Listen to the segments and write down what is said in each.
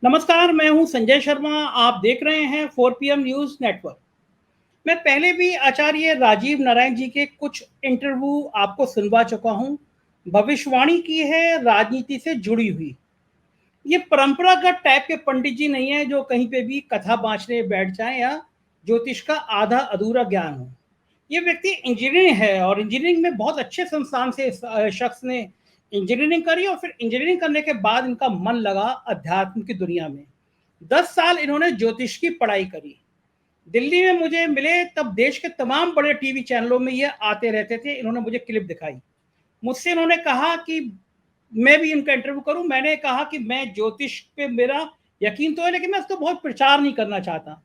नमस्कार, मैं हूं संजय शर्मा। आप देख रहे हैं 4 PM न्यूज़ नेटवर्क। मैं पहले भी आचार्य राजीव नारायण जी के कुछ इंटरव्यू आपको सुनवा चुका हूं। भविष्यवाणी की है राजनीति से जुड़ी हुई। ये परंपरागत टाइप के पंडित जी नहीं है जो कहीं पे भी कथा बाँचने बैठ जाएँ या ज्योतिष का आधा अधूरा ज्ञान हो। ये व्यक्ति इंजीनियरिंग है और इंजीनियरिंग में बहुत अच्छे संस्थान से इस शख्स ने इंजीनियरिंग करी और फिर इंजीनियरिंग करने के बाद इनका मन लगा अध्यात्म की दुनिया में। 10 साल इन्होंने ज्योतिष की पढ़ाई करी। दिल्ली में मुझे मिले तब देश के तमाम बड़े टीवी चैनलों में ये आते रहते थे। इन्होंने मुझे क्लिप दिखाई। मुझसे इन्होंने कहा कि मैं भी इनका इंटरव्यू करूं। मैंने कहा कि मैं ज्योतिष पे मेरा यकीन तो है लेकिन मैं उसको बहुत प्रचार नहीं करना चाहता।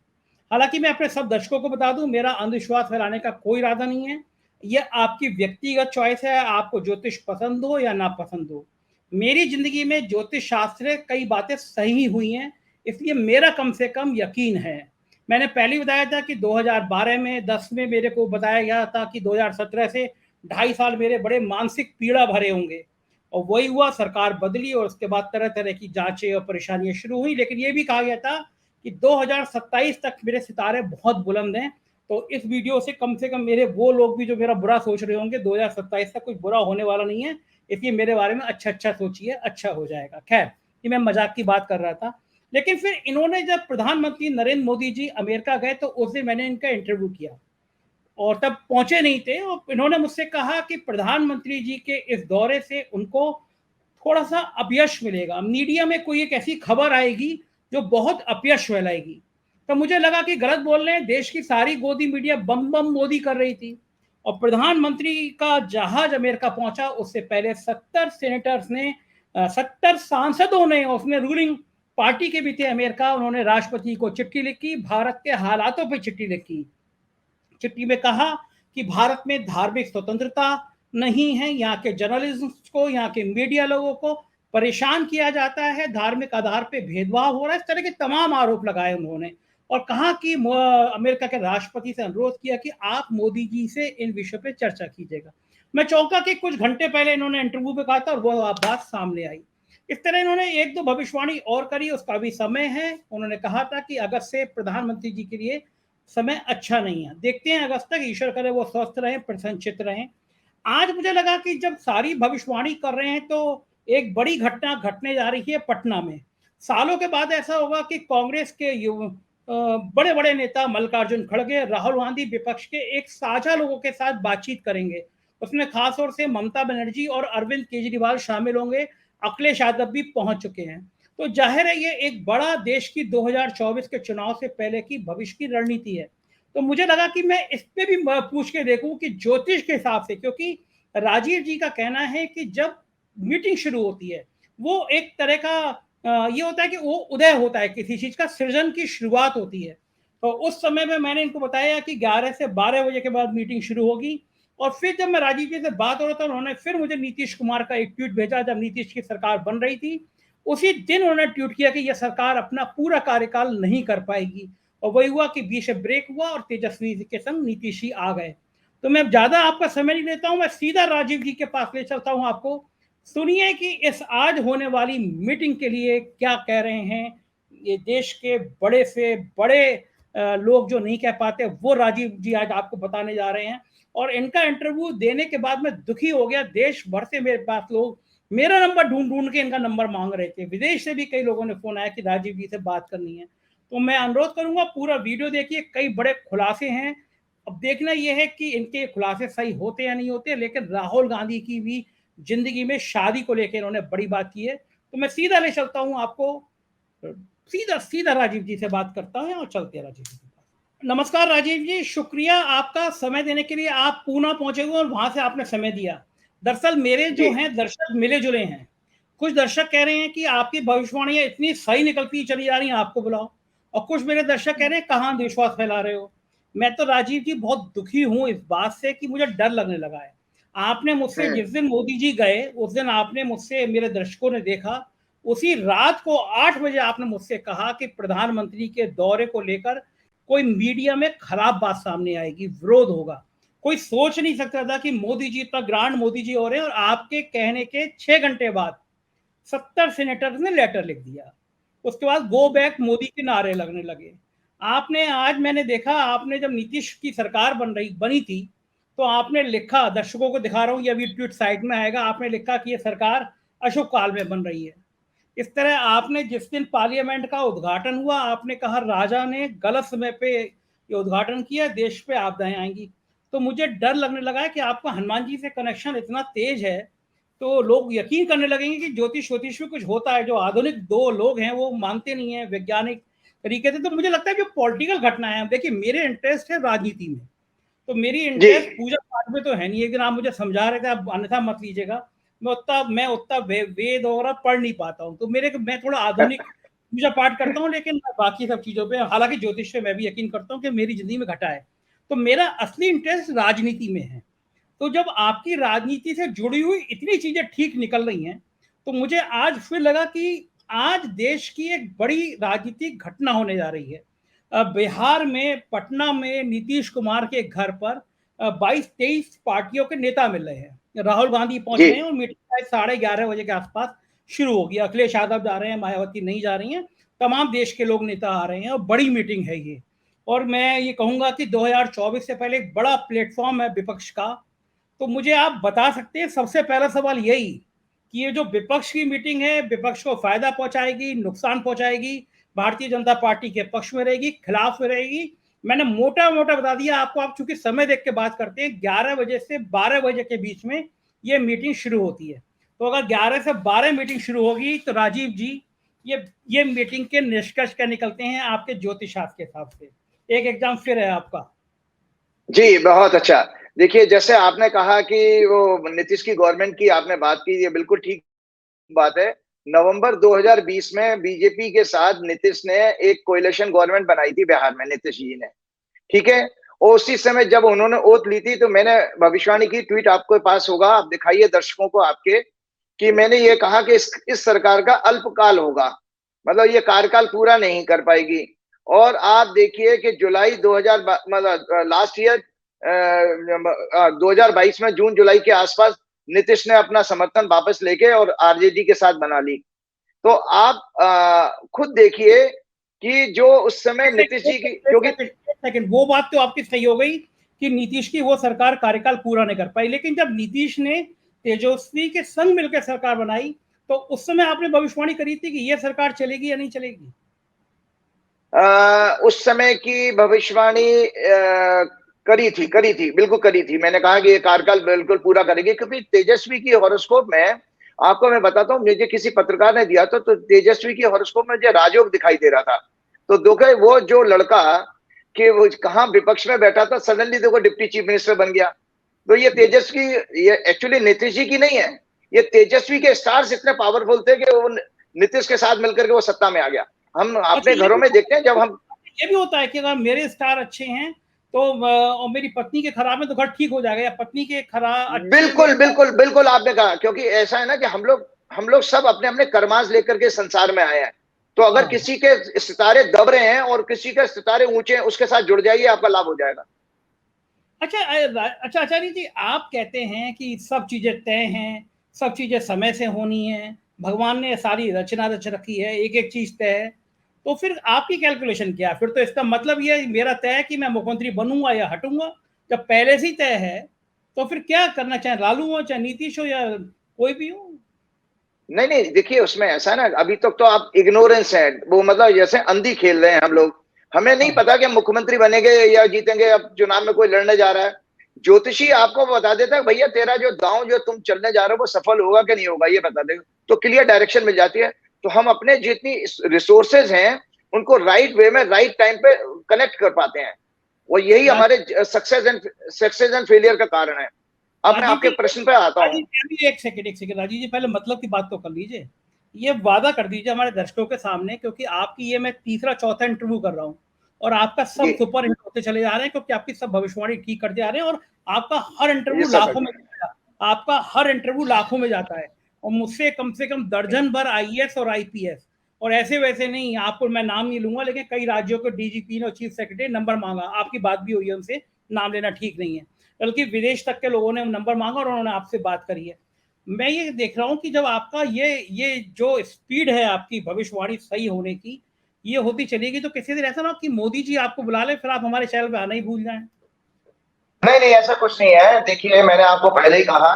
हालांकि मैं अपने सब दर्शकों को बता दूं, मेरा अंधविश्वास फैलाने का कोई इरादा नहीं है। यह आपकी व्यक्तिगत चॉइस है, आपको ज्योतिष पसंद हो या ना पसंद हो। मेरी जिंदगी में ज्योतिष शास्त्र कई बातें सही हुई हैं, इसलिए मेरा कम से कम यकीन है। मैंने पहले बताया था कि 2012 में 10 में मेरे को बताया गया था कि 2017 से 2.5 साल मेरे बड़े मानसिक पीड़ा भरे होंगे और वही हुआ। सरकार बदली और उसके बाद तरह तरह की जांचें और परेशानियां शुरू हुई, लेकिन ये भी कहा गया था कि 2027 तक मेरे सितारे बहुत बुलंद हैं। तो इस वीडियो से कम मेरे वो लोग भी जो मेरा बुरा सोच रहे होंगे, 2027 तक कुछ बुरा होने वाला नहीं है। इसलिए मेरे बारे में अच्छा अच्छा सोचिए, अच्छा हो जाएगा। खैर, ये मैं मजाक की बात कर रहा था। लेकिन फिर इन्होंने जब प्रधानमंत्री नरेंद्र मोदी जी अमेरिका गए तो उस दिन मैंने इनका इंटरव्यू किया और तब पहुंचे नहीं थे और इन्होंने मुझसे कहा कि प्रधानमंत्री जी के इस दौरे से उनको थोड़ा सा अपयश मिलेगा, मीडिया में कोई एक ऐसी खबर आएगी जो बहुत अपयश फैलाएगी। तो मुझे लगा कि गलत बोल रहे हैं। देश की सारी गोदी मीडिया बम बम मोदी कर रही थी और प्रधानमंत्री का जहाज अमेरिका पहुंचा उससे पहले 70 सेनेटर्स ने 70 सांसदों ने, उसमें रूलिंग पार्टी के भी थे अमेरिका, उन्होंने राष्ट्रपति को चिट्ठी लिखी, भारत के हालातों पर चिट्ठी लिखी। चिट्ठी में कहा कि भारत में धार्मिक स्वतंत्रता नहीं है, यहाँ के जर्नलिज्म को, यहाँ के मीडिया लोगों को परेशान किया जाता है, धार्मिक आधार पे भेदभाव हो रहा है। इस तरह के तमाम आरोप लगाए उन्होंने और कहा कि अमेरिका के राष्ट्रपति से अनुरोध किया कि आप मोदी जी से इन विषयों पे चर्चा कीजिएगा। मैं चौंका कि कुछ घंटे पहले इन्होंने इंटरव्यू पे कहा था और वो बात सामने आई। इस तरह इन्होंने एक दो भविष्यवाणी और करी, उसका भी समय है। उन्होंने कहा था कि अगस्त से प्रधानमंत्री जी के लिए समय अच्छा नहीं है, देखते हैं अगस्त तक, ईश्वर करे वो स्वस्थ रहें, प्रसन्नचित रहें। आज मुझे लगा कि जब सारी भविष्यवाणी कर रहे हैं तो एक बड़ी घटना घटने जा रही है पटना में। सालों के बाद ऐसा होगा कि कांग्रेस के बड़े बड़े नेता मल्लिकार्जुन खड़गे, राहुल गांधी विपक्ष के एक साझा लोगों के साथ बातचीत करेंगे। उसमें खास तौर से ममता बनर्जी और अरविंद केजरीवाल शामिल होंगे। अखिलेश यादव भी पहुंच चुके हैं। तो जाहिर है ये एक बड़ा देश की 2024 के चुनाव से पहले की भविष्य की रणनीति है। तो मुझे लगा कि मैं इस पे भी पूछ के देखूं कि ज्योतिष के हिसाब से, क्योंकि राजीव जी का कहना है कि जब मीटिंग शुरू होती है वो एक तरह का ये होता है कि वो उदय होता है, किसी चीज का सृजन की शुरुआत होती है। तो उस समय में मैंने इनको बताया कि 11 से 12 बजे के बाद मीटिंग शुरू होगी। और फिर जब मैं राजीव जी से बात हो रहा था, उन्होंने फिर मुझे नीतीश कुमार का एक ट्वीट भेजा जब नीतीश की सरकार बन रही थी। उसी दिन उन्होंने ट्वीट किया कि यह सरकार अपना पूरा कार्यकाल नहीं कर पाएगी और वही हुआ कि बीच में ब्रेक हुआ और तेजस्वी के संग नीतीश जी आ गए। तो मैं ज्यादा आपका समय नहीं लेता हूं, मैं सीधा राजीव जी के पास ले चलता हूं आपको। सुनिए कि इस आज होने वाली मीटिंग के लिए क्या कह रहे हैं ये देश के बड़े से बड़े लोग जो नहीं कह पाते, वो राजीव जी आज आपको बताने जा रहे हैं। और इनका इंटरव्यू देने के बाद मैं दुखी हो गया। देश भर से मेरे पास लोग मेरा नंबर ढूंढ ढूंढ के इनका नंबर मांग रहे थे। विदेश से भी कई लोगों ने फोन आया कि राजीव जी से बात करनी है। तो मैं अनुरोध करूंगा पूरा वीडियो देखिए, कई बड़े खुलासे हैं। अब देखना यह है कि इनके खुलासे सही होते या नहीं होते। लेकिन राहुल गांधी की भी जिंदगी में शादी को लेकर इन्होंने बड़ी बात की है। तो मैं सीधा ले चलता हूं आपको, सीधा सीधा राजीव जी से बात करता हूं और चलते हैं राजीव जी के पास। नमस्कार राजीव जी, शुक्रिया आपका समय देने के लिए। आप पूना पहुंचे हुए और वहां से आपने समय दिया। दरअसल मेरे जो जी। हैं दर्शक मिले जुले हैं। कुछ दर्शक कह रहे हैं कि आपकी भविष्यवाणियां इतनी सही निकलती चली जा रही हैं, आपको बुलाओ। और कुछ मेरे दर्शक कह रहे हैं कहां विश्वास फैला रहे हो। मैं तो राजीव जी बहुत दुखी हूं इस बात से कि मुझे डर लगने लगा है। आपने मुझसे, हुँ। जिस दिन मोदी जी गए उस दिन आपने मुझसे, मेरे दर्शकों ने देखा, उसी रात को 8 बजे आपने मुझसे कहा कि प्रधानमंत्री के दौरे को लेकर कोई मीडिया में खराब बात सामने आएगी, विरोध होगा। कोई सोच नहीं सकता था कि मोदी जी इतना ग्रांड मोदी जी हो रहे हैं। और आपके कहने के 6 घंटे बाद 70 सेनेटर्स ने लेटर लिख दिया। उसके बाद गो बैक मोदी के नारे लगने लगे। आपने आज मैंने देखा, आपने जब नीतीश की सरकार बनी थी तो आपने लिखा, दर्शकों को दिखा रहा हूँ, ये अभी ट्वीट साइट में आएगा, आपने लिखा कि ये सरकार अशोक काल में बन रही है। इस तरह आपने जिस दिन पार्लियामेंट का उद्घाटन हुआ, आपने कहा राजा ने गलत समय पे ये उद्घाटन किया, देश पे आपदाएं आएंगी। तो मुझे डर लगने लगा है कि आपका हनुमान जी से कनेक्शन इतना तेज है, तो लोग यकीन करने लगेंगे कि ज्योतिष ज्योतिष में कुछ होता है। जो आधुनिक दो लोग हैं वो मानते नहीं है वैज्ञानिक तरीके से। तो मुझे लगता है जो पॉलिटिकल घटनाएं हैं, देखिए मेरे इंटरेस्ट है राजनीति में, तो मेरी जी। इंटरेस्ट पूजा पाठ में तो है नहीं। एक दिन आप मुझे समझा रहे थे, आप अन्यथा मत लीजिएगा, मैं उतना वेद वगैरह पढ़ नहीं पाता हूँ। तो मैं थोड़ा आधुनिक पूजा पाठ करता हूँ, लेकिन बाकी सब चीजों पे, हालांकि ज्योतिष पे मैं भी यकीन करता हूँ कि मेरी जिंदगी में घटा है। तो मेरा असली इंटरेस्ट राजनीति में है। तो जब आपकी राजनीति से जुड़ी हुई इतनी चीजें ठीक निकल रही हैं, तो मुझे आज फिर लगा कि आज देश की एक बड़ी राजनीतिक घटना होने जा रही है। बिहार में पटना में नीतीश कुमार के घर पर 22-23 पार्टियों के नेता मिल रहे हैं। राहुल गांधी पहुंच जी। रहे हैं और मीटिंग 11:30 के आसपास शुरू होगी। अखिलेश यादव जा रहे हैं, मायावती नहीं जा रही हैं, तमाम देश के लोग नेता आ रहे हैं और बड़ी मीटिंग है ये। और मैं ये कहूंगा कि 2024 से पहले एक बड़ा प्लेटफॉर्म है विपक्ष का। तो मुझे आप बता सकते हैं, सबसे पहला सवाल यही कि ये जो विपक्ष की मीटिंग है, विपक्ष को फायदा पहुंचाएगी, नुकसान पहुंचाएगी, भारतीय जनता पार्टी के पक्ष में रहेगी, खिलाफ में रहेगी? मैंने मोटा मोटा बता दिया आपको। आप चूंकि समय देख के बात करते हैं, 11 बजे से 12 बजे के बीच में ये मीटिंग शुरू होती है। तो अगर 11 से 12 मीटिंग शुरू होगी तो राजीव जी, ये मीटिंग के निष्कर्ष क्या निकलते हैं आपके ज्योतिष शास्त्र के हिसाब से? एक एग्जाम फिर है आपका। जी, बहुत अच्छा। देखिए, जैसे आपने कहा कि वो नीतीश की गवर्नमेंट की आपने बात की, ये बिल्कुल ठीक बात है। नवंबर 2020 में बीजेपी के साथ नीतीश ने एक कोएलिशन गवर्नमेंट बनाई थी बिहार में, नीतीश जी ने, ठीक है। और उसी समय जब उन्होंने ओथ ली थी तो मैंने भविष्यवाणी की, ट्वीट आपके पास होगा, आप दिखाइए दर्शकों को आपके, कि मैंने ये कहा कि इस सरकार का अल्पकाल होगा, मतलब ये कार्यकाल पूरा नहीं कर पाएगी। और आप देखिए कि जुलाई 2000 मतलब लास्ट ईयर 2022 में जून जुलाई के आसपास नीतीश ने अपना समर्थन वापस लेके और आरजेडी के साथ बना ली। तो आप खुद देखिए कि जो उस समय नीतीश जी की, क्योंकि सेकंड, वो बात तो आपकी सही हो गई कि नीतीश की वो सरकार कार्यकाल पूरा नहीं कर पाई, लेकिन जब नीतीश ने तेजस्वी के संग मिलकर सरकार बनाई तो उस समय आपने भविष्यवाणी करी थी कि ये सरकार चलेगी या नहीं चलेगी? उस समय की भविष्यवाणी करी थी, बिल्कुल करी थी। मैंने कहा कि ये कार्यकाल बिल्कुल पूरा करेगी, क्योंकि तेजस्वी की हॉरोस्कोप में, आपको मैं बताता हूँ, मुझे किसी पत्रकार ने दिया था, तो तेजस्वी की हॉरोस्कोप में मुझे राजयोग दिखाई दे रहा था। तो देखो वो जो लड़का कि वो कहाँ विपक्ष में बैठा था, सडनली देखो डिप्टी चीफ मिनिस्टर बन गया। तो ये तेजस्वी, ये एक्चुअली नीतीश जी की नहीं है, ये तेजस्वी के स्टार्स इतने पावरफुल थे कि वो नीतीश के साथ मिलकर के वो सत्ता में आ गया। हम अपने घरों में देखते हैं, जब हम, ये भी होता है कि अगर मेरे स्टार अच्छे हैं तो और मेरी पत्नी के खराब है तो घर ठीक हो जाएगा, या पत्नी के खराब अच्छे बिल्कुल में। बिल्कुल बिल्कुल आपने कहा, क्योंकि ऐसा है ना कि हम लोग सब अपने अपने कर्माज लेकर के संसार में आए हैं। तो अगर हाँ। किसी के सितारे दब रहे हैं और किसी के सितारे ऊंचे हैं, उसके साथ जुड़ जाइए, आपका लाभ हो जाएगा। अच्छा अच्छा आचार्य जी, आप कहते हैं कि सब चीजें तय हैं, सब चीजें समय से होनी है, भगवान ने सारी रचना रच रखी है, एक एक चीज तय है। तो फिर आपकी कैलकुलेशन क्या है? फिर तो इसका मतलब ये मेरा तय है कि मैं मुख्यमंत्री बनूंगा या हटूंगा। जब पहले से ही तय है तो फिर क्या करना, चाहे लालू हो, चाहे नीतीश हो, या कोई भी हो? नहीं नहीं, देखिए उसमें ऐसा है ना, अभी तक तो आप इग्नोरेंस है, वो मतलब जैसे अंधी खेल रहे हैं हम लोग। हमें नहीं हाँ। पता कि मुख्यमंत्री बनेंगे या जीतेंगे, अब चुनाव में कोई लड़ने जा रहा है। ज्योतिषी आपको बता देता है भैया तेरा जो दांव जो तुम चलने जा रहे हो वो सफल होगा कि नहीं होगा, ये बता देगा, तो क्लियर डायरेक्शन मिल जाती है। तो हम अपने जितनी रिसोर्सेज हैं उनको राइट वे में राइट टाइम पे कनेक्ट कर पाते हैं, वो यही हमारे सक्सेस एंड फेलियर का कारण है। अब मैं राजीव आपके जी, प्रश्न पे आता हूँ। राजीव जी अभी एक सेकंड राजीव जी, पहले मतलब की बात तो कर लीजिए। ये वादा कर दीजिए हमारे दर्शकों के सामने, क्योंकि आपकी ये मैं तीसरा चौथा इंटरव्यू कर रहा हूँ और आपका जी सब सुपर हिट होते चले जा रहे हैं, क्योंकि आपकी सब भविष्यवाणी ठीक करते जा रहे हैं और आपका हर ये इंटरव्यू सफल लाखों में जाता है। आपका हर इंटरव्यू लाखों में जाता है और मुझसे कम से कम दर्जन भर आईएएस और आईपीएस, और ऐसे वैसे नहीं, आपको मैं नाम नहीं लूंगा, लेकिन कई राज्यों के डीजीपी और चीफ सेक्रेटरी नंबर मांगा, आपकी बात भी हुई है उनसे, नाम लेना ठीक नहीं है, बल्कि विदेश तक के लोगों ने नंबर मांगा और उन्होंने आपसे बात करी है। मैं ये देख रहा हूँ कि जब आपका ये जो स्पीड है आपकी भविष्यवाणी सही होने की, ये होती चलेगी तो किसी दिन ऐसा ना हो कि मोदी जी आपको बुला लें, फिर आप हमारे चैनल पे आना ही भूल जाएँ। नहीं नहीं, ऐसा कुछ नहीं है। देखिए, मैंने आपको पहले ही कहा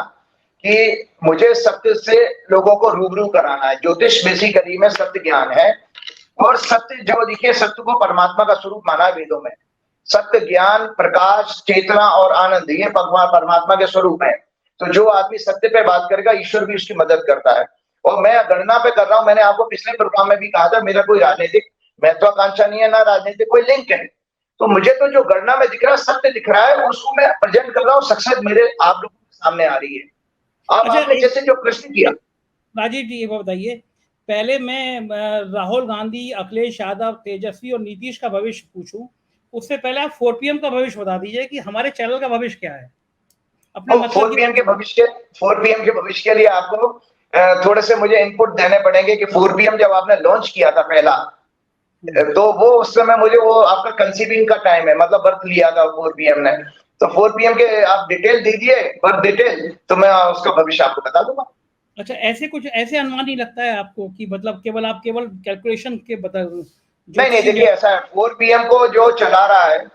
कि मुझे सत्य से लोगों को रूबरू कराना है। ज्योतिष बेसिकली में सत्य ज्ञान है, और सत्य जो देखिए, सत्य को परमात्मा का स्वरूप माना है वेदों में। सत्य, ज्ञान, प्रकाश, चेतना और आनंद, ये भगवान परमात्मा के स्वरूप है। तो जो आदमी सत्य पे बात करेगा, ईश्वर भी उसकी मदद करता है। और मैं गणना पे कर रहा हूं। मैंने आपको पिछले प्रोग्राम में भी कहा था, मेरा कोई राजनीतिक महत्वाकांक्षा नहीं है, ना राजनीतिक कोई लिंक है। तो मुझे तो जो गणना में दिख रहा है, सत्य दिख रहा है, उसको मैं प्रेजेंट कर रहा हूँ। सक्सेस मेरे आप लोगों के सामने आ रही है। अब अच्छा, आपने एक जैसे जो प्रश्न किया, राजीव जी ये बताइए, पहले मैं राहुल गांधी, अखिलेश यादव, तेजस्वी और नीतीश का भविष्य पूछूं, उससे पहले आप 4 पीएम का भविष्य बता दीजिए कि हमारे चैनल का भविष्य क्या है? अपना तो मतलब ये 4 पीएम के भविष्य के लिए आपको थोड़े से मुझे इनपुट देने पड़ेंगे कि 4 पीएम जब आपने लॉन्च किया था पहला, तो वो उस समय मुझे वो आपका कंसीविंग का टाइम है, मतलब बर्थ लिया था 4 पीएम ने। तो 4 पीएम के आप डिटेल दीजिए, बर्थ डिटेल, तो मैं उसका भविष्य आपको बता दूंगा। अच्छा, ऐसे कुछ ऐसे अनुमान नहीं लगता है आपको कि मतलब केवल कैलकुलेशन के बता नहीं नहीं, ज्योतिषी देखिए ऐसा है, 4 पीएम को जो चला रहा है,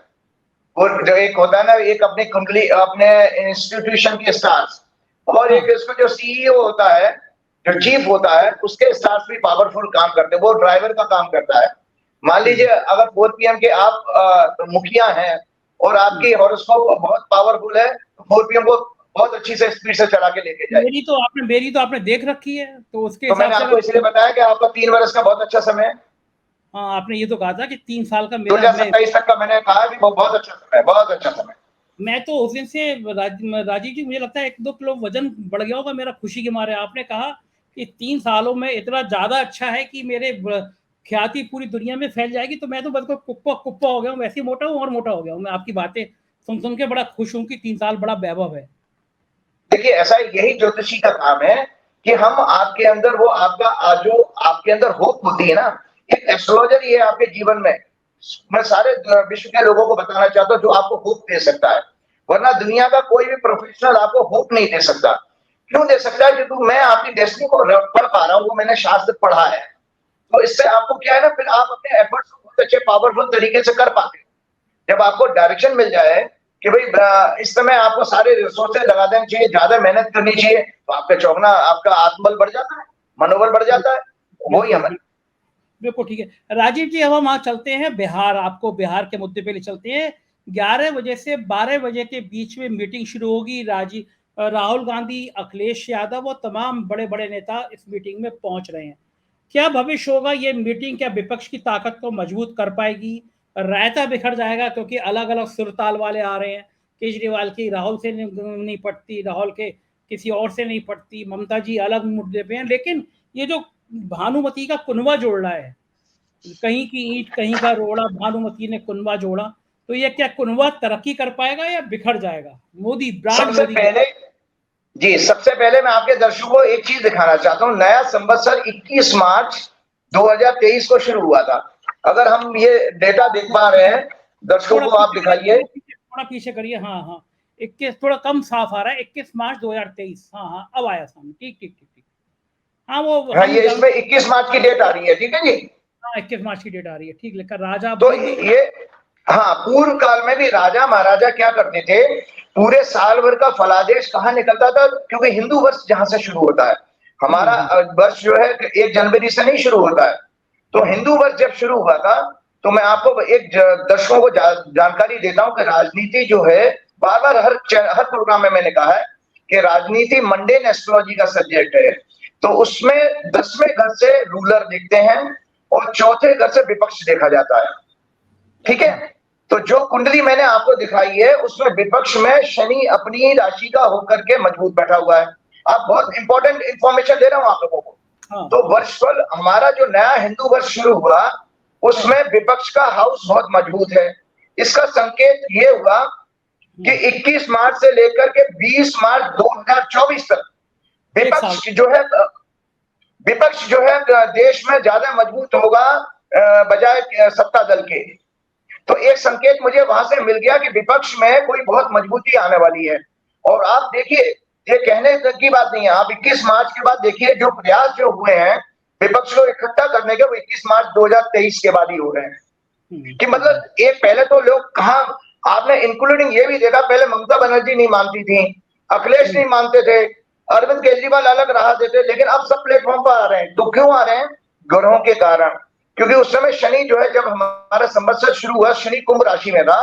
और जो एक होता है ना, एक अपनी कंपनी, अपने इंस्टीट्यूशन के स्टार्स, और एक हाँ इसमें जो सीईओ होता है, जो चीफ होता है, उसके स्टार्स भी पावरफुल काम करते हैं। वो ड्राइवर का काम करता है। मान लीजिए अगर 4 पीएम के आप मुखिया हैं और आपकी हॉरोस्कोप बहुत पावरफुल है, तो 4 पीएम को बहुत अच्छी से स्पीड से चला के लेके जाए। मेरी तो आपने देख रखी है, तो उसके तो हिसाब मैंने से आपको इसलिए बताया कि आपका 3 वर्ष का बहुत अच्छा समय है। हाँ, आपने ये तो कहा था कि 3 साल का दो मेरा हजार सत्ताईस तक का मैंने कहा कि वो बहुत अच्छा समय है, बहुत अच्छा समय। मैं तो उस दिन से राजीव जी, मुझे लगता है 1-2 किलो वजन बढ़ गया होगा मेरा खुशी के मारे। आपने कहा कि 3 सालों में इतना ज्यादा अच्छा है कि मेरे ख्याति पूरी दुनिया में फैल जाएगी, तो मैं तो बस कुप्पा कुप्पा हो गया हूँ, वैसे ही मोटा हूँ और मोटा हो गया हूँ। मैं आपकी बातें सुन के बड़ा खुश हूँ कि 3 साल बड़ा वैभव है। देखिए, ऐसा यही ज्योतिषी का काम है कि हम आपके अंदर वो आपका जो आपके अंदर होप होती है ना, एक एस्ट्रोलॉजर ही है आपके जीवन में। मैं सारे विश्व के लोगों को बताना चाहता हूँ जो आपको होप दे सकता है, वरना दुनिया का कोई भी प्रोफेशनल आपको होप नहीं दे सकता। क्यों दे सकता है? क्योंकि मैं आपकी डेस्टिनी को पढ़ पा रहा हूँ, वो मैंने शास्त्र पढ़ा है। तो इससे आपको क्या है ना, फिर आप अपने एफर्ट्स को बहुत अच्छे पावरफुल तरीके से कर पाते हैं। जब आपको डायरेक्शन मिल जाए कि भाई इस समय आपको सारे रिसोर्सेज लगा देने चाहिए, ज्यादा मेहनत करनी चाहिए, तो आपका चौगना, आपका आत्मबल बढ़ जाता है, मनोबल बढ़ जाता है। वही बिल्कुल हमें। बिल्कुल ठीक है राजीव जी। अब हम वहां चलते हैं बिहार, आपको बिहार के मुद्दे पे ले चलते हैं। 11 बजे से 12 बजे के बीच में मीटिंग शुरू होगी। राहुल गांधी, अखिलेश यादव और तमाम बड़े बड़े नेता इस मीटिंग में पहुंच रहे हैं। क्या भविष्य होगा ये मीटिंग? क्या विपक्ष की ताकत को मजबूत कर पाएगी? रायता बिखर जाएगा क्योंकि अलग अलग सुरताल वाले आ रहे हैं। केजरीवाल की राहुल से नहीं पटती, राहुल के किसी और से नहीं पटती, ममता जी अलग मुद्दे पे हैं। लेकिन ये जो भानुमति का कुनवा जोड़ रहा है, कहीं की ईंट कहीं का रोड़ा, भानुमति ने कुनवा जोड़ा, तो ये क्या कुनवा तरक्की कर पाएगा या बिखर जाएगा? मोदी ब्रांड सबसे मोदी पहले जी, सबसे पहले मैं आपके दर्शकों को एक चीज दिखाना चाहता हूँ। नया संवत्सर 21 मार्च 2023 को शुरू हुआ था। अगर हम ये डेटा देख पा रहे हैं, दर्शकों थोड़ा को आप दिखाइए। थोड़ा पीछे करिए। हाँ हाँ, 21 थोड़ा कम साफ आ रहा है। 21 मार्च 2023। हाँ हाँ, अब आया सामने। ठीक ठीक ठीक ठीक। हाँ वो हाँ, हम ये इसमें 21 मार्च की डेट आ रही है, ठीक है जी। हाँ, 21 मार्च की डेट आ रही है, ठीक लिखा। राजा तो बुद्ध। ये, हाँ, पूर्व काल में भी राजा महाराजा क्या करते थे, पूरे साल भर का फलादेश कहाँ निकलता था, क्योंकि हिंदू वर्ष जहां से शुरू होता है, हमारा वर्ष जो है 1 जनवरी से नहीं शुरू होता है। तो हिंदू वर्ष जब शुरू हुआ था, तो मैं आपको एक दर्शकों को जानकारी देता हूं कि राजनीति जो है, बार बार हर प्रोग्राम में मैंने कहा है कि राजनीति मंडेन एस्ट्रोलॉजी का सब्जेक्ट है। तो उसमें 10वें घर से रूलर देखते हैं और चौथे घर से विपक्ष देखा जाता है, ठीक है। तो जो कुंडली मैंने आपको दिखाई है, उसमें विपक्ष में शनि अपनी राशि का होकर के मजबूत बैठा हुआ है। आप बहुत इंपॉर्टेंट इंफॉर्मेशन दे रहा हूं आप लोगों को। तो वर्षफल हमारा जो नया हिंदू वर्ष शुरू हुआ, उसमें विपक्ष का हाउस बहुत मजबूत है। इसका संकेत ये हुआ कि 21 मार्च से लेकर के 20 मार्च 2024 तक विपक्ष जो है देश में ज्यादा मजबूत होगा बजाय सत्ता दल के। तो एक संकेत मुझे वहां से मिल गया कि विपक्ष में कोई बहुत मजबूती आने वाली है। और आप देखिए ये कहने तक की बात नहीं है। आप 21 मार्च के बाद देखिए जो प्रयास जो हुए हैं विपक्ष को इकट्ठा करने के, वो 21 मार्च 2023 के बाद ही हो रहे हैं। कि मतलब एक पहले तो लोग कहाँ, आपने इंक्लूडिंग ये भी देखा, पहले ममता बनर्जी नहीं मानती थी, अखिलेश नहीं मानते थे, अरविंद केजरीवाल अलग रहा देते, लेकिन अब सब प्लेटफॉर्म पर आ रहे हैं। तो क्यों आ रहे हैं? ग्रहों के कारण। क्योंकि उस समय शनि जो है, जब हमारा संवत्सर शुरू हुआ, शनि कुंभ राशि में था,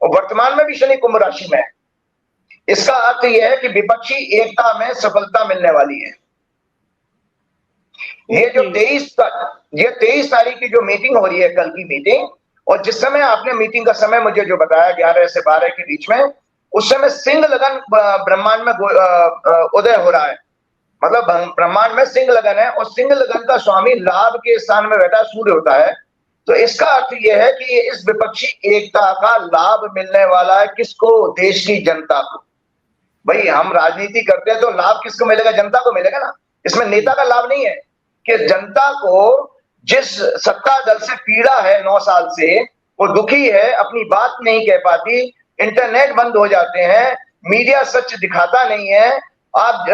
और वर्तमान में भी शनि कुंभ राशि में है। इसका अर्थ यह है कि विपक्षी एकता में सफलता मिलने वाली है। ये जो 23 तारीख की जो मीटिंग हो रही है, कल की मीटिंग, और जिस समय आपने मीटिंग का समय मुझे जो बताया 11 से 12 के बीच में, उस समय सिंह लगन ब्रह्मांड में उदय हो रहा है। मतलब ब्रह्मांड में सिंह लगन है, और सिंह लगन का स्वामी लाभ के स्थान में बैठा सूर्य होता है। तो इसका अर्थ यह है कि इस विपक्षी एकता का लाभ मिलने वाला है किसको? देश की जनता को। भाई हम राजनीति करते हैं तो लाभ किसको मिलेगा? जनता को मिलेगा ना। इसमें नेता का लाभ नहीं है। कि जनता को जिस सत्ता दल से पीड़ा है 9 साल से, वो दुखी है, अपनी बात नहीं कह पाती, इंटरनेट बंद हो जाते हैं, मीडिया सच दिखाता नहीं है, आप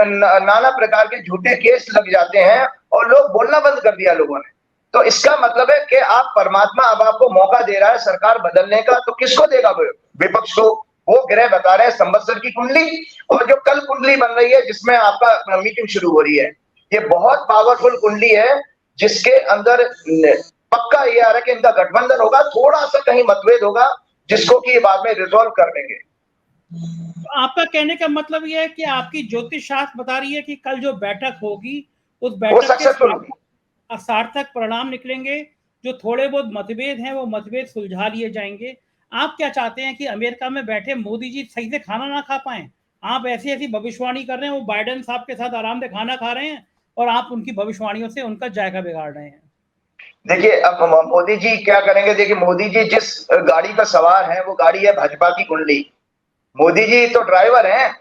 नाना प्रकार के झूठे केस लग जाते हैं, और लोग बोलना बंद कर दिया लोगों ने। तो इसका मतलब है कि आप परमात्मा अब आपको मौका दे रहा है सरकार बदलने का, तो किसको देगा? विपक्ष को। वो ग्रह बता रहे हैं संवत्सर की कुंडली, और जो कल कुंडली बन रही है जिसमें आपका मीटिंग शुरू हो रही है, ये बहुत पावरफुल कुंडली है, जिसके अंदर पक्का ये आ रहा है कि इनका गठबंधन होगा। थोड़ा सा कहीं मतभेद होगा, जिसको कि बाद में रिजॉल्व कर लेंगे। आपका कहने का मतलब यह है कि आपकी ज्योतिष शास्त्र बता रही है कि कल जो बैठक होगी, उस बैठक के सार्थक परिणाम निकलेंगे। जो थोड़े बहुत मतभेद हैं, वो मतभेद सुलझा लिए जाएंगे। आप क्या चाहते हैं कि अमेरिका में बैठे मोदी जी सही से खाना ना खा पाए? आप ऐसी ऐसी भविष्यवाणी कर रहे हैं, वो बाइडेन साहब के साथ आराम से खाना खा रहे हैं, और आप उनकी भविष्यवाणियों से उनका जायका बिगाड़ रहे हैं। देखिए अब मोदी जी क्या करेंगे? देखिए मोदी जी जिस गाड़ी पर सवार हैं, वो गाड़ी है भाजपा की कुंडली। मोदी जी तो ड्राइवर हैं,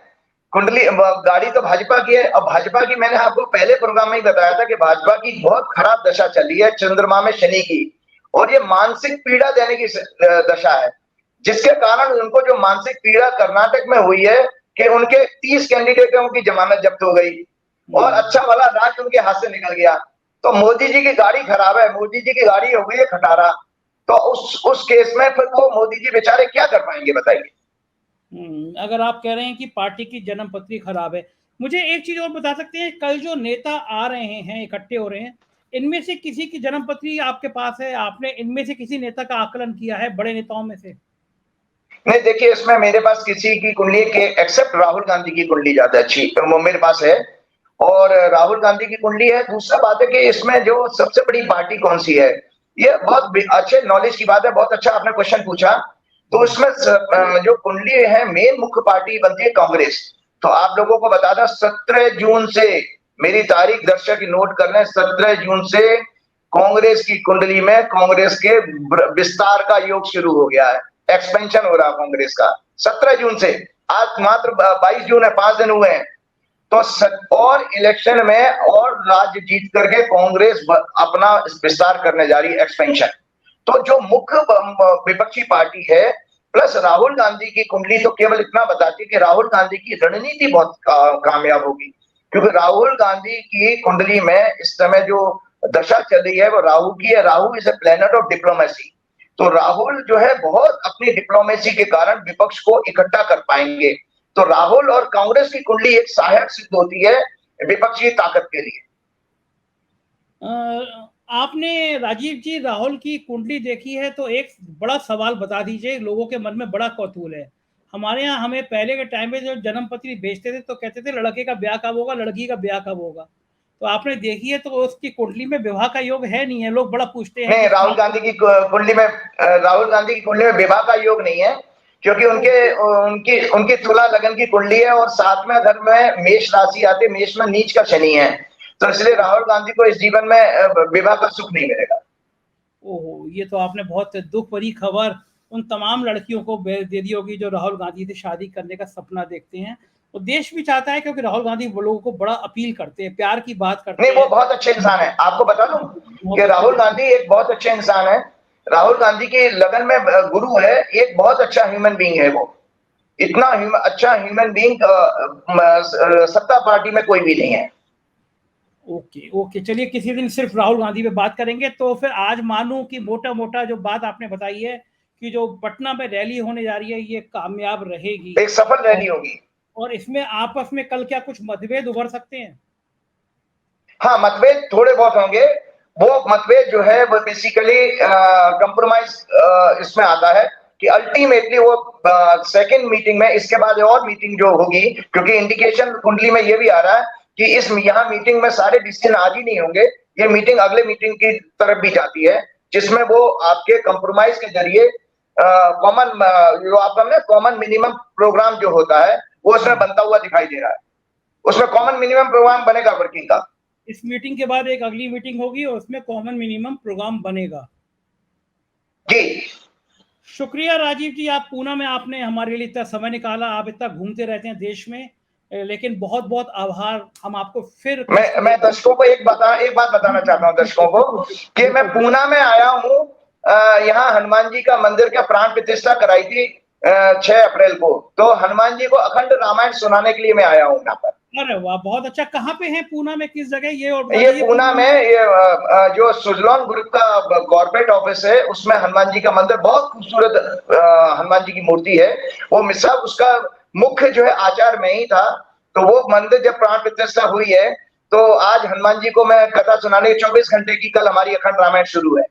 कुंडली गाड़ी तो भाजपा की है। अब भाजपा की, मैंने आपको पहले प्रोग्राम में ही बताया था कि भाजपा की बहुत खराब दशा चली है चंद्रमा में शनि की, और ये मानसिक पीड़ा देने की दशा है, जिसके कारण उनको जो मानसिक पीड़ा कर्नाटक में हुई है कि उनके 30 कैंडिडेटों की जमानत जब्त हो गई, और अच्छा वाला राज्य उनके हाथ से निकल गया। तो मोदी जी की गाड़ी खराब है, मोदी जी की गाड़ी हो गई है खटारा। तो उस केस में फिर वो मोदी जी बेचारे क्या कर पाएंगे, बताइए? अगर आप कह रहे हैं कि पार्टी की जन्म पत्री खराब है, मुझे एक चीज और बता सकते हैं? कल जो नेता आ रहे हैं, इकट्ठे हो रहे हैं, इनमें से किसी की जन्म पत्री आपके पास है? आपने इनमें से किसी नेता का आकलन किया है, बड़े नेताओं में से? नहीं, देखिए इसमें मेरे पास किसी की कुंडली के एक्सेप्ट राहुल गांधी की कुंडली ज्यादा अच्छी वो मेरे पास है, और राहुल गांधी की कुंडली है। दूसरा बात है कि इसमें जो सबसे बड़ी पार्टी कौन सी है, ये बहुत अच्छे नॉलेज की बात है। बहुत अच्छा आपने क्वेश्चन पूछा। तो इसमें जो कुंडली है, मेन मुख्य पार्टी बनती है कांग्रेस। तो आप लोगों को बता दें, 17 जून से, मेरी तारीख दर्शक नोट कर लें, 17 जून से कांग्रेस की कुंडली में कांग्रेस के विस्तार का योग शुरू हो गया है, एक्सपेंशन हो रहा है कांग्रेस का 17 जून से। आज मात्र 22 जून है, 5 दिन हुए हैं। तो और इलेक्शन में और राज्य जीत करके कांग्रेस अपना विस्तार करने जा रही है, एक्सपेंशन। तो जो मुख्य विपक्षी पार्टी है, प्लस राहुल गांधी की कुंडली तो केवल इतना बताती है कि राहुल गांधी की रणनीति बहुत कामयाब होगी, क्योंकि राहुल गांधी की कुंडली में इस समय जो दशा चल रही है वो राहु की है। Rahu is a planet of diplomacy. तो राहुल जो है बहुत अपनी डिप्लोमेसी के कारण विपक्ष को इकट्ठा कर पाएंगे। तो राहुल और कांग्रेस की कुंडली एक सहायक सिद्ध होती है विपक्षी ताकत के लिए। आपने राजीव जी राहुल की कुंडली देखी है, तो एक बड़ा सवाल बता दीजिए, लोगों के मन में बड़ा कौतूहल है। हमारे यहाँ हमें पहले के टाइम में जो जन्म पत्री भेजते थे तो कहते थे लड़के का ब्याह कब होगा, लड़की का ब्याह कब होगा। तो आपने देखी है तो उसकी कुंडली में विवाह का योग है नहीं है? लोग बड़ा पूछते हैं। राहुल गांधी की कुंडली में विवाह का योग नहीं है, क्योंकि उनकी तुला लगन की कुंडली है, और 7वें घर में मेष राशि आती है, मेष में नीच का शनि है। तो इसलिए राहुल गांधी को इस जीवन में विवाह का सुख नहीं मिलेगा। ओहो, ये तो आपने बहुत दुख भरी खबर उन तमाम लड़कियों को दे दी होगी जो राहुल गांधी से शादी करने का सपना देखते हैं। वो देश भी चाहता है, क्योंकि राहुल गांधी वो लोगों को बड़ा अपील करते हैं, प्यार की बात करते हैं। नहीं, वो बहुत अच्छे इंसान है। आपको बता दूं कि राहुल गांधी एक बहुत अच्छे इंसान है। राहुल गांधी की लगन में गुरु है, एक बहुत अच्छा ह्यूमन बीइंग है वो। इतना अच्छा ह्यूमन बीइंग सत्ता पार्टी में कोई भी नहीं है। ओके ओके, चलिए किसी दिन सिर्फ राहुल गांधी पे बात करेंगे। तो फिर आज मानूं कि मोटा मोटा जो बात आपने बताई है कि जो पटना में रैली होने जा रही है ये कामयाब रहेगी, एक सफल रैली होगी, और इसमें आपस में कल क्या कुछ मतभेद उभर सकते हैं? हाँ, मतभेद थोड़े बहुत होंगे। वो मतभेद जो है वो बेसिकली कंप्रोमाइज इसमें आता है कि अल्टीमेटली वो सेकंड मीटिंग में, इसके बाद और मीटिंग जो होगी, क्योंकि इंडिकेशन कुंडली में ये भी आ रहा है कि इस यहाँ मीटिंग में सारे डिसीजन आज ही नहीं होंगे, ये मीटिंग अगले मीटिंग की तरफ भी जाती है, जिसमें वो आपके कंप्रोमाइज के जरिए कॉमन जो आपका ना कॉमन मिनिमम प्रोग्राम जो होता है वो उसमें बनता हुआ दिखाई दे रहा है। उसमें कॉमन मिनिमम प्रोग्राम बनेगा वर्किंग का। इस मीटिंग के बाद एक अगली मीटिंग होगी और उसमें कॉमन मिनिमम प्रोग्राम बनेगा। जी शुक्रिया राजीव जी, आप पूना में आपने हमारे लिए इतना समय निकाला। आप इतना घूमते रहते हैं देश में, लेकिन बहुत बहुत आभार। हम आपको फिर मैं दर्शकों को एक बात बताना चाहता हूँ दर्शकों को कि मैं पूना में आया हूँ। यहाँ हनुमान जी का मंदिर का प्राण प्रतिष्ठा कराई थी 6 अप्रैल को, तो हनुमान जी को अखंड रामायण सुनाने के लिए मैं आया हूँ यहाँ पर। अरे वाह, बहुत अच्छा। कहाँ पे है पूना में, किस जगह ये? और ये पूना में ये जो सुजलॉन ग्रुप का कॉर्पोरेट ऑफिस है उसमें हनुमान जी का मंदिर, बहुत खूबसूरत हनुमान जी की मूर्ति है। वो मिसा उसका मुख्य जो है आचार में ही था, तो वो मंदिर जब प्राण प्रतिष्ठा हुई है तो आज हनुमान जी को मैं कथा सुनाने 24 घंटे की कल हमारी अखंड रामायण शुरू है।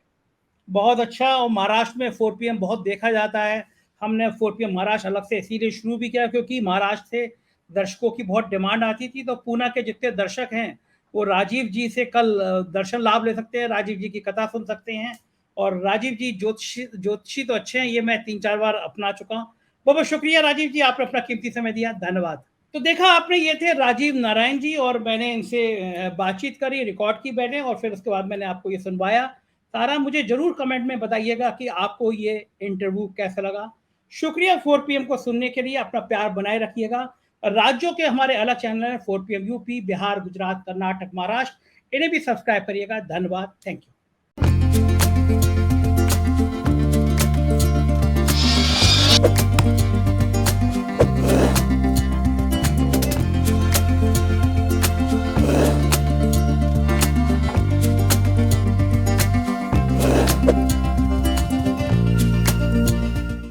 बहुत अच्छा। और महाराष्ट्र में 4 PM बहुत देखा जाता है। हमने 4 PM महाराष्ट्र अलग से इसीलिए शुरू भी किया क्योंकि महाराष्ट्र से दर्शकों की बहुत डिमांड आती थी। तो पूना के जितने दर्शक हैं वो राजीव जी से कल दर्शन लाभ ले सकते हैं, राजीव जी की कथा सुन सकते हैं। और राजीव जी ज्योतिषी तो अच्छे हैं, ये मैं 3-4 बार अपना चुका हूँ। बहुत बहुत शुक्रिया राजीव जी, आपने अपना कीमती समय दिया, धन्यवाद। तो देखा आपने, ये थे राजीव नारायण जी, और मैंने इनसे बातचीत करी, रिकॉर्ड की मैंने, और फिर उसके बाद मैंने आपको ये सुनवाया सारा। मुझे जरूर कमेंट में बताइएगा कि आपको ये इंटरव्यू कैसा लगा। शुक्रिया 4 PM को सुनने के लिए, अपना प्यार बनाए रखिएगा। राज्यों के हमारे अलग चैनल हैं 4 PM यूपी, बिहार, गुजरात, कर्नाटक, महाराष्ट्र, इन्हें भी सब्सक्राइब करिएगा। धन्यवाद, थैंक यू।